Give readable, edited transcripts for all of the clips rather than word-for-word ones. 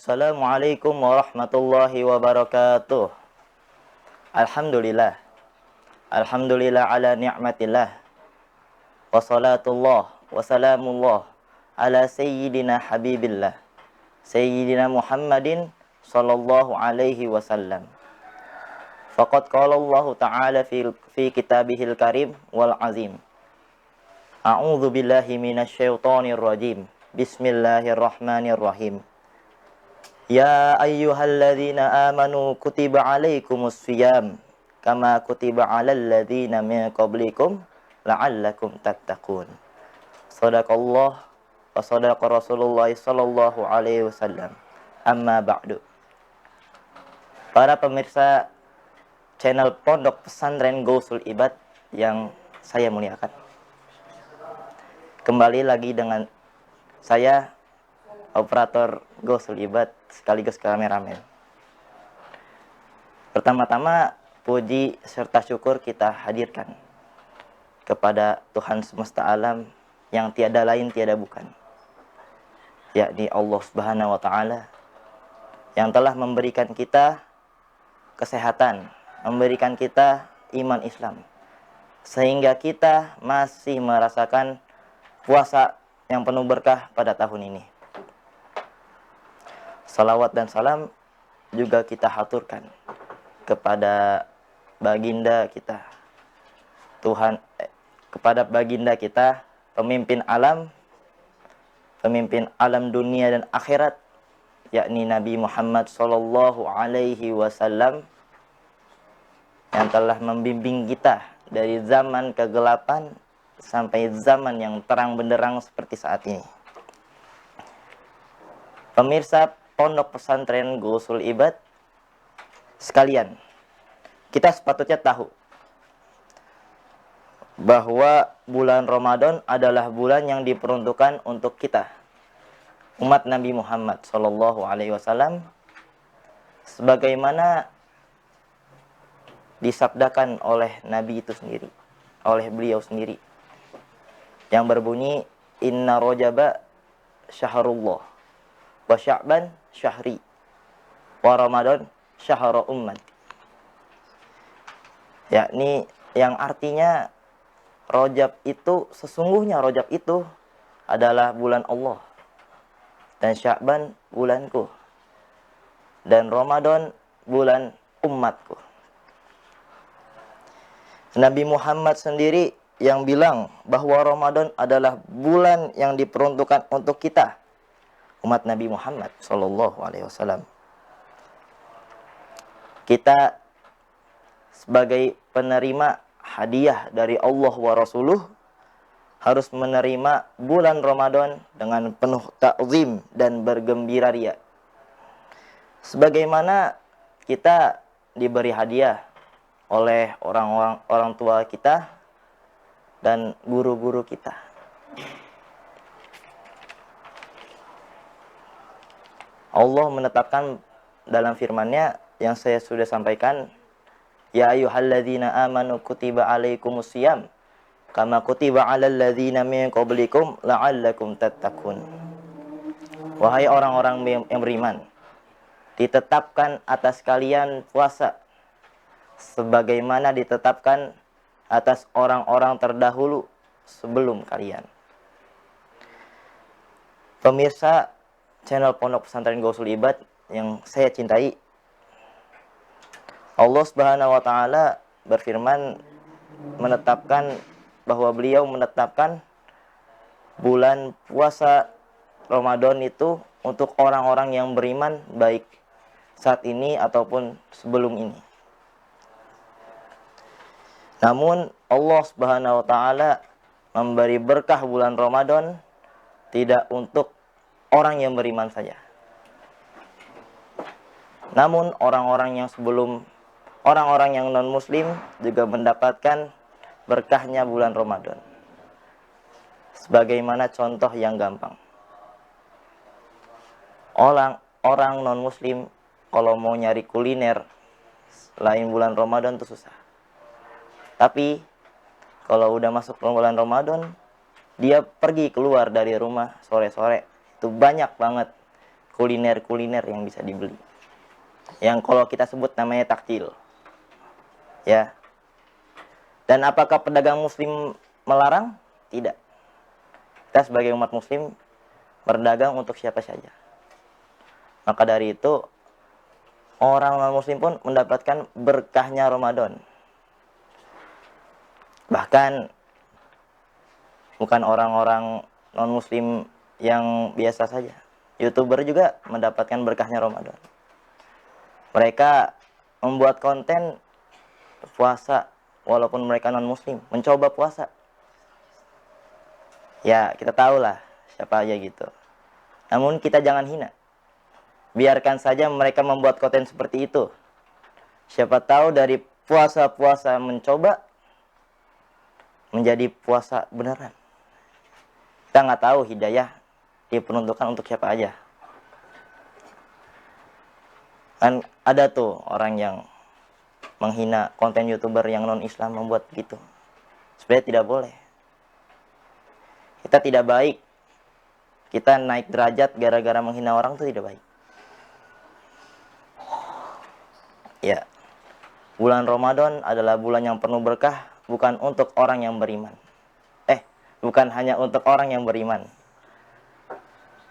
Assalamualaikum warahmatullahi wabarakatuh. Alhamdulillah. Alhamdulillah ala ni'matillah. Wassalatullah wassalamullah ala sayyidina habibillah. Sayyidina Muhammadin sallallahu alaihi wasallam. Faqad qala Allah ta'ala fi kitabihil karim wal azim. A'udzu billahi minasyaitonir rajim. Bismillahirrahmanirrahim. Ya ayyuhalladzina amanu kutiba alaikumus syiyam kama kutiba alal ladzina min qablikum la'allakum tattaqun. Shadaqallah wa shadaqa Rasulullah sallallahu alaihi wasallam. Amma ba'du. Para pemirsa channel Pondok Pesantren Gausul Ibad yang saya muliakan. Kembali lagi dengan saya, operator Gausul Ibad sekaligus kameramen. Pertama-tama puji serta syukur kita hadirkan kepada Tuhan semesta alam yang tiada lain tiada bukan, yakni Allah Subhanahu wa taala yang telah memberikan kita kesehatan, memberikan kita iman Islam sehingga kita masih merasakan puasa yang penuh berkah pada tahun ini. Salawat dan salam juga kita haturkan kepada baginda kita kepada baginda kita, pemimpin alam dunia dan akhirat, yakni Nabi Muhammad sallallahu alaihi wasallam yang telah membimbing kita dari zaman kegelapan sampai zaman yang terang benderang seperti saat ini. Pemirsa Pondok Pesantren Gausul Ibad sekalian, kita sepatutnya tahu bahwa bulan Ramadan adalah bulan yang diperuntukkan untuk kita, umat Nabi Muhammad sallallahu alaihi wasallam, sebagaimana disabdakan oleh Nabi itu sendiri, oleh beliau sendiri, yang berbunyi inna rajaba syahrullah wa sya'ban syahri wa ramadan syahra ummati, yakni yang artinya sesungguhnya Rajab itu adalah bulan Allah, dan Sya'ban bulanku, dan Ramadan bulan umatku. Nabi Muhammad sendiri yang bilang bahwa Ramadan adalah bulan yang diperuntukkan untuk kita, umat Nabi Muhammad sallallahu alaihi wasallam. Kita sebagai penerima hadiah dari Allah wa Rasuluh harus menerima bulan Ramadan dengan penuh ta'zim dan bergembira ria. Sebagaimana kita diberi hadiah oleh orang tua kita dan guru-guru kita. Allah menetapkan dalam firman-Nya yang saya sudah sampaikan, ya ayyuhalladzina amanu kutiba alaikumus syiyam kama kutiba alal ladzina min qablikum la'allakum tattaqun. Wahai orang-orang yang beriman, ditetapkan atas kalian puasa sebagaimana ditetapkan atas orang-orang terdahulu sebelum kalian. Pemirsa channel Pondok Pesantren Gausul Ibad yang saya cintai, Allah Subhanahu wa taala berfirman menetapkan bahwa beliau menetapkan bulan puasa Ramadan itu untuk orang-orang yang beriman, baik saat ini ataupun sebelum ini. Namun Allah Subhanahu wa taala memberi berkah bulan Ramadan tidak untuk orang yang beriman saja. Namun orang-orang yang non-muslim juga mendapatkan berkahnya bulan Ramadan. Sebagaimana contoh yang gampang. Orang non-muslim kalau mau nyari kuliner lain bulan Ramadan itu susah. Tapi kalau udah masuk bulan Ramadan, dia pergi keluar dari rumah sore-sore, itu banyak banget kuliner-kuliner yang bisa dibeli. Yang kalau kita sebut namanya takjil. Ya. Dan apakah pedagang muslim melarang? Tidak. Kita sebagai umat muslim berdagang untuk siapa saja. Maka dari itu orang non-muslim pun mendapatkan berkahnya Ramadan. Bahkan bukan orang-orang non-muslim yang biasa saja. YouTuber juga mendapatkan berkahnya Ramadan. Mereka membuat konten puasa walaupun mereka non-muslim, mencoba puasa. Ya, kita tahulah siapa aja gitu. Namun kita jangan hina. Biarkan saja mereka membuat konten seperti itu. Siapa tahu dari puasa-puasa mencoba menjadi puasa beneran. Kita nggak tahu hidayah diperuntukkan untuk siapa aja. Kan ada tuh orang yang menghina konten YouTuber yang non-Islam membuat gitu. Sebenarnya tidak boleh. Kita tidak baik. Kita naik derajat gara-gara menghina orang itu tidak baik. Ya. Bulan Ramadan adalah bulan yang penuh berkah, bukan untuk orang yang beriman. Bukan hanya untuk orang yang beriman.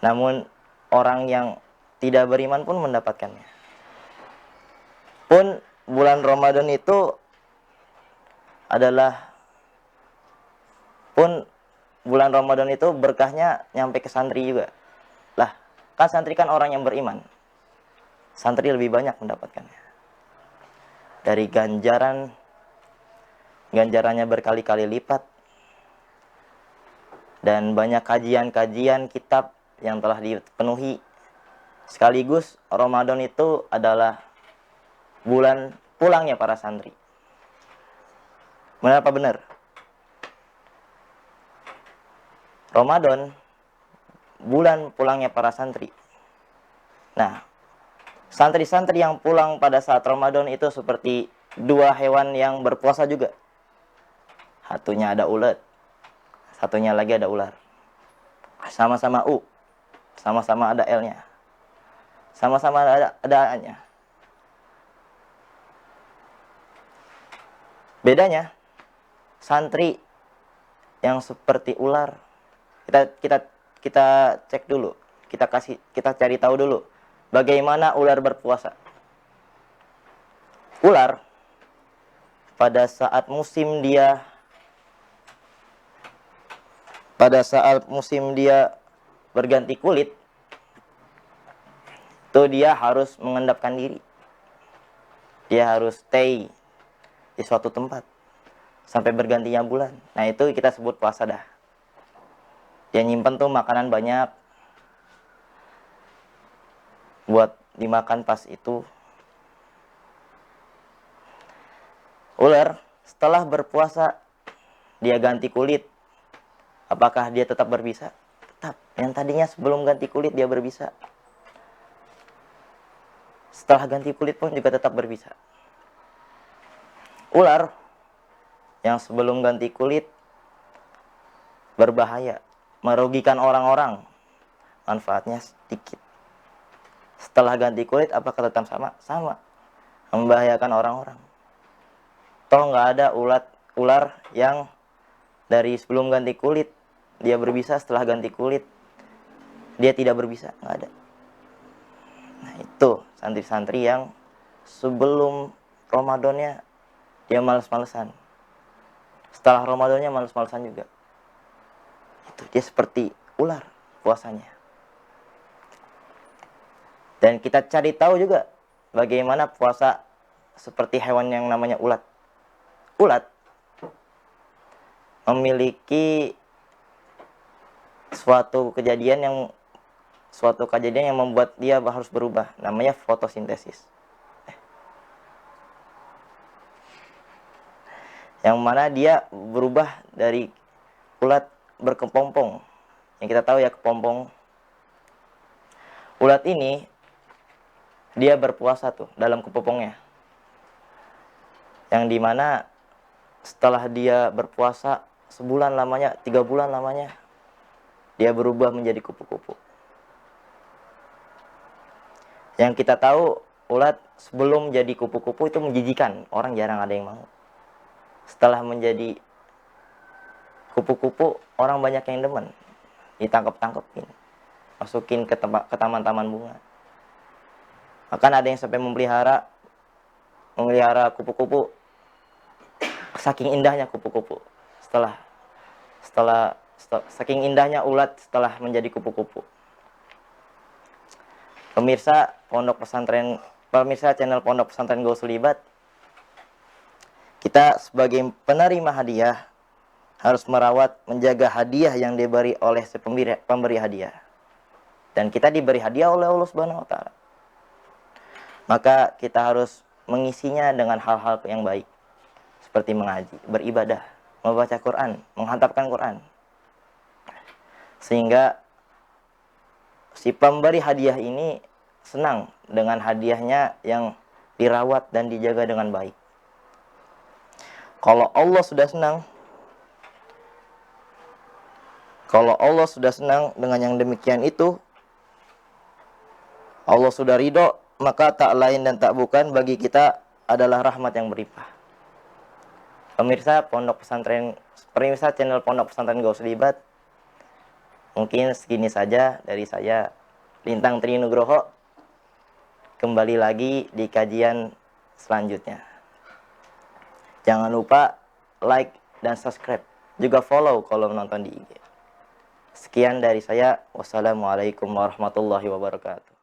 Namun orang yang tidak beriman pun mendapatkannya. Pun bulan Ramadan itu bulan Ramadan itu berkahnya nyampe ke santri juga. Lah, kan santri kan orang yang beriman. Santri lebih banyak mendapatkannya. Dari ganjarannya berkali-kali lipat. Dan banyak kajian-kajian kitab yang telah dipenuhi. Sekaligus Ramadan itu adalah bulan pulangnya para santri. Benar apa benar? Ramadan bulan pulangnya para santri. Nah, santri-santri yang pulang pada saat Ramadan itu seperti dua hewan yang berpuasa juga. Satunya ada ulet, satunya lagi ada ular. Sama-sama U, sama-sama ada L-nya. Sama-sama ada A-nya. Bedanya, santri yang seperti ular, kita cek dulu, kita cari tahu dulu bagaimana ular berpuasa. Ular pada saat musim dia berganti kulit, itu dia harus mengendapkan diri. Dia harus stay di suatu tempat sampai bergantinya bulan. Nah, itu kita sebut puasa dah. Dia nyimpen tuh makanan banyak buat dimakan pas itu. Ular setelah berpuasa dia ganti kulit. Apakah dia tetap berbisa? Tetap. Yang tadinya sebelum ganti kulit dia berbisa. Setelah ganti kulit pun juga tetap berbisa. Ular yang sebelum ganti kulit berbahaya, merugikan orang-orang, manfaatnya sedikit. Setelah ganti kulit apakah tetap sama? Sama. Membahayakan orang-orang. Toh nggak ada ular yang dari sebelum ganti kulit dia berbisa, setelah ganti kulit dia tidak berbisa, nggak ada. Nah, itu santri-santri yang sebelum Ramadannya dia males-malesan, setelah Ramadannya males-malesan juga. Itu dia seperti ular puasanya. Dan kita cari tahu juga bagaimana puasa seperti hewan yang namanya ulat. Ulat memiliki suatu kejadian yang membuat dia harus berubah, namanya fotosintesis. Yang mana dia berubah dari ulat berkepompong. Yang kita tahu ya kepompong. Ulat ini dia berpuasa tuh dalam kepompongnya. Yang dimana setelah dia berpuasa sebulan lamanya, 3 bulan lamanya, dia berubah menjadi kupu-kupu. Yang kita tahu ulat sebelum jadi kupu-kupu itu menjijikan, orang jarang ada yang mau. Setelah menjadi kupu-kupu, orang banyak yang demen, ditangkap-tangkepin, masukin ke taman-taman bunga. Bahkan ada yang sampai memelihara kupu-kupu, saking indahnya kupu-kupu. Saking indahnya ulat setelah menjadi kupu-kupu. Pemirsa channel Pondok Pesantren Gausul Libat, kita sebagai penerima hadiah harus merawat, menjaga hadiah yang diberi oleh si pemberi hadiah. Dan kita diberi hadiah oleh Allah Subhanahu wa taala. Maka kita harus mengisinya dengan hal-hal yang baik, seperti mengaji, beribadah, membaca Quran, menghantamkan Quran. Sehingga si pemberi hadiah ini senang dengan hadiahnya yang dirawat dan dijaga dengan baik. Kalau Allah sudah senang dengan yang demikian itu, Allah sudah ridho, maka tak lain dan tak bukan bagi kita adalah rahmat yang berlimpah. Pemirsa channel Pondok Pesantren Gausul Libat, mungkin segini saja dari saya, Lintang Trinugroho. Kembali lagi di kajian selanjutnya. Jangan lupa like dan subscribe, juga follow kalau menonton di IG. Sekian dari saya. Wassalamualaikum warahmatullahi wabarakatuh.